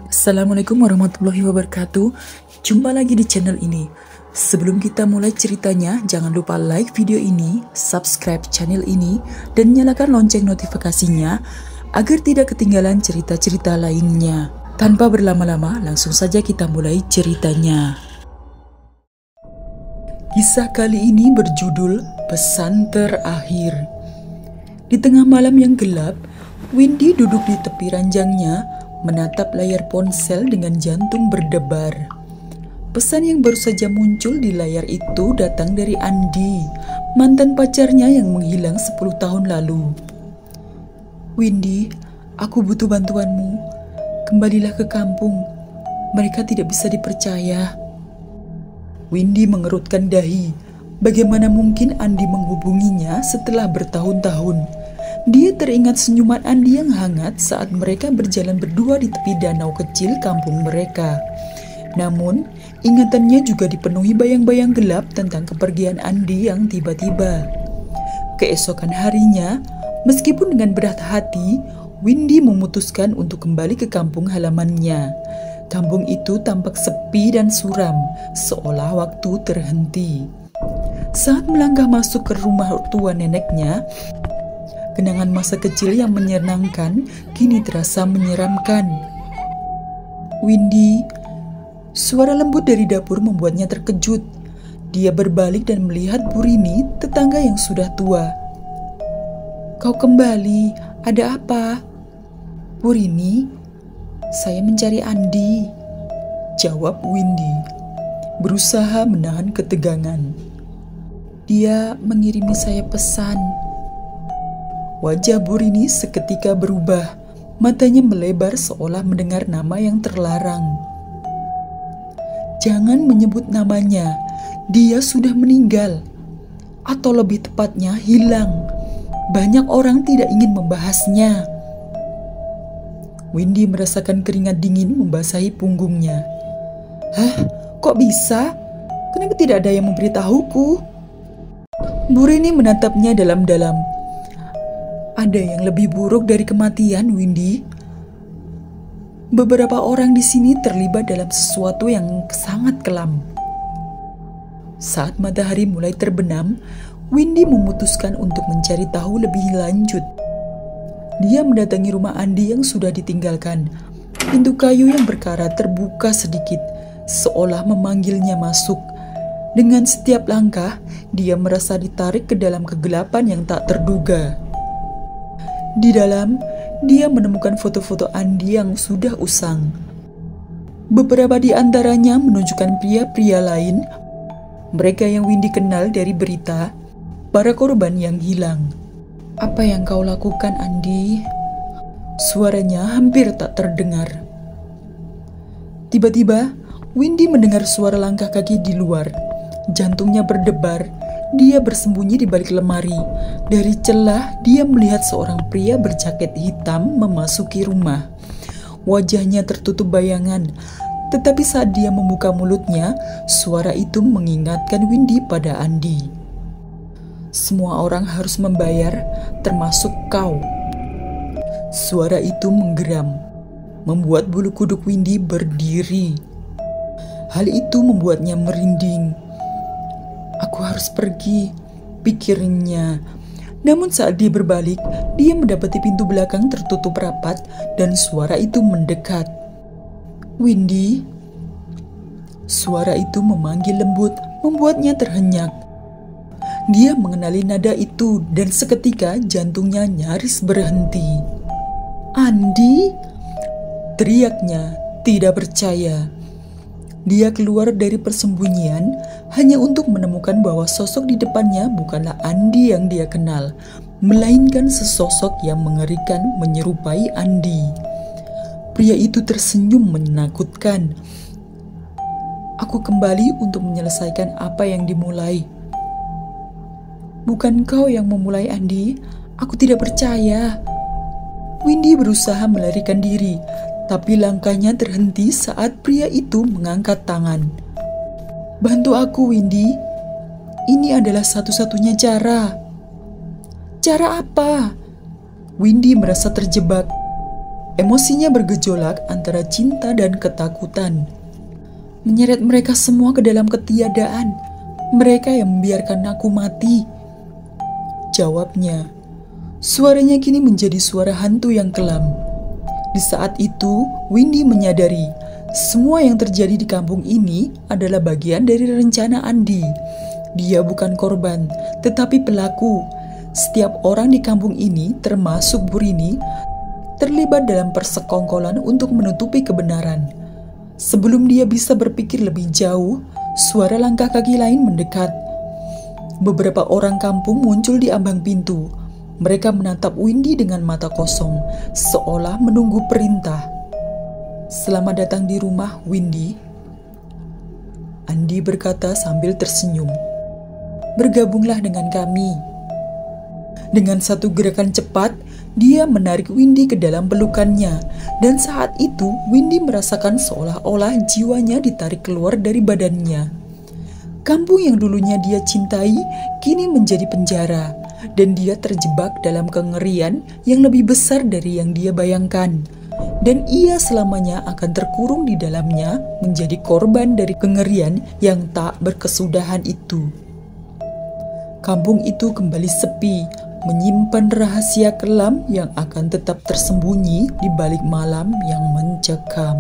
Assalamualaikum warahmatullahi wabarakatuh. Jumpa lagi di channel ini. Sebelum kita mulai ceritanya, jangan lupa like video ini, subscribe channel ini, dan nyalakan lonceng notifikasinya agar tidak ketinggalan cerita-cerita lainnya. Tanpa berlama-lama, langsung saja kita mulai ceritanya. Kisah kali ini berjudul Pesan Terakhir. Di tengah malam yang gelap, Windy duduk di tepi ranjangnya, menatap layar ponsel dengan jantung berdebar. Pesan yang baru saja muncul di layar itu datang dari Andi, mantan pacarnya yang menghilang 10 tahun lalu. "Windy, aku butuh bantuanmu. Kembalilah ke kampung. Mereka tidak bisa dipercaya." Windy mengerutkan dahi. Bagaimana mungkin Andi menghubunginya setelah bertahun-tahun? Dia teringat senyuman Andi yang hangat saat mereka berjalan berdua di tepi danau kecil kampung mereka. Namun, ingatannya juga dipenuhi bayang-bayang gelap tentang kepergian Andi yang tiba-tiba. Keesokan harinya, meskipun dengan berat hati, Windy memutuskan untuk kembali ke kampung halamannya. Kampung itu tampak sepi dan suram, seolah waktu terhenti. Saat melangkah masuk ke rumah tua neneknya, kenangan masa kecil yang menyenangkan kini terasa menyeramkan. "Windy," suara lembut dari dapur membuatnya terkejut. Dia berbalik dan melihat Bu Rini, tetangga yang sudah tua. "Kau kembali, ada apa?" "Bu Rini, saya mencari Andi," jawab Windy, berusaha menahan ketegangan. "Dia mengirimi saya pesan." Wajah Bu Rini seketika berubah, matanya melebar seolah mendengar nama yang terlarang. "Jangan menyebut namanya, dia sudah meninggal. Atau lebih tepatnya hilang. Banyak orang tidak ingin membahasnya." Windy merasakan keringat dingin membasahi punggungnya. "Hah? Kok bisa? Kenapa tidak ada yang memberitahuku?" Bu Rini menatapnya dalam-dalam. "Ada yang lebih buruk dari kematian, Windy. Beberapa orang di sini terlibat dalam sesuatu yang sangat kelam." Saat matahari mulai terbenam, Windy memutuskan untuk mencari tahu lebih lanjut. Dia mendatangi rumah Andi yang sudah ditinggalkan. Pintu kayu yang berkarat terbuka sedikit, seolah memanggilnya masuk. Dengan setiap langkah, dia merasa ditarik ke dalam kegelapan yang tak terduga. Di dalam, dia menemukan foto-foto Andi yang sudah usang. Beberapa di antaranya menunjukkan pria-pria lain, mereka yang Windy kenal dari berita, para korban yang hilang. "Apa yang kau lakukan, Andi?" Suaranya hampir tak terdengar. Tiba-tiba, Windy mendengar suara langkah kaki di luar. Jantungnya berdebar. Dia bersembunyi di balik lemari. Dari celah, dia melihat seorang pria berjaket hitam memasuki rumah. Wajahnya tertutup bayangan. Tetapi saat dia membuka mulutnya, suara itu mengingatkan Windy pada Andi. "Semua orang harus membayar, termasuk kau." Suara itu menggeram, membuat bulu kuduk Windy berdiri. Hal itu membuatnya merinding. "Aku harus pergi," pikirnya. Namun saat dia berbalik, dia mendapati pintu belakang tertutup rapat dan suara itu mendekat. "Windy?" Suara itu memanggil lembut, membuatnya terhenyak. Dia mengenali nada itu dan seketika jantungnya nyaris berhenti. "Andi?" teriaknya, tidak percaya. Dia keluar dari persembunyian hanya untuk menemukan bahwa sosok di depannya bukanlah Andi yang dia kenal, melainkan sesosok yang mengerikan menyerupai Andi. Pria itu tersenyum menakutkan. "Aku kembali untuk menyelesaikan apa yang dimulai." "Bukan kau yang memulai, Andi. Aku tidak percaya." Windy berusaha melarikan diri, tapi langkahnya terhenti saat pria itu mengangkat tangan. "Bantu aku, Windy. Ini adalah satu-satunya cara." "Cara apa?" Windy merasa terjebak. Emosinya bergejolak antara cinta dan ketakutan, menyeret mereka semua ke dalam ketiadaan. Mereka yang membiarkan aku mati. Jawabnya. Suaranya kini menjadi suara hantu yang kelam. Di saat itu, Windy menyadari semua yang terjadi di kampung ini adalah bagian dari rencana Andi. Dia bukan korban, tetapi pelaku. Setiap orang di kampung ini, termasuk Burini, terlibat dalam persekongkolan untuk menutupi kebenaran. Sebelum dia bisa berpikir lebih jauh, suara langkah kaki lain mendekat. Beberapa orang kampung muncul di ambang pintu. Mereka menatap Windy dengan mata kosong, seolah menunggu perintah. "Selamat datang di rumah, Windy," Andi berkata sambil tersenyum. "Bergabunglah dengan kami." Dengan satu gerakan cepat, dia menarik Windy ke dalam pelukannya, dan saat itu Windy merasakan seolah-olah jiwanya ditarik keluar dari badannya. Kampung yang dulunya dia cintai kini menjadi penjara, dan dia terjebak dalam kengerian yang lebih besar dari yang dia bayangkan. Dan ia selamanya akan terkurung di dalamnya, menjadi korban dari kengerian yang tak berkesudahan itu. Kampung itu kembali sepi, menyimpan rahasia kelam yang akan tetap tersembunyi di balik malam yang mencekam.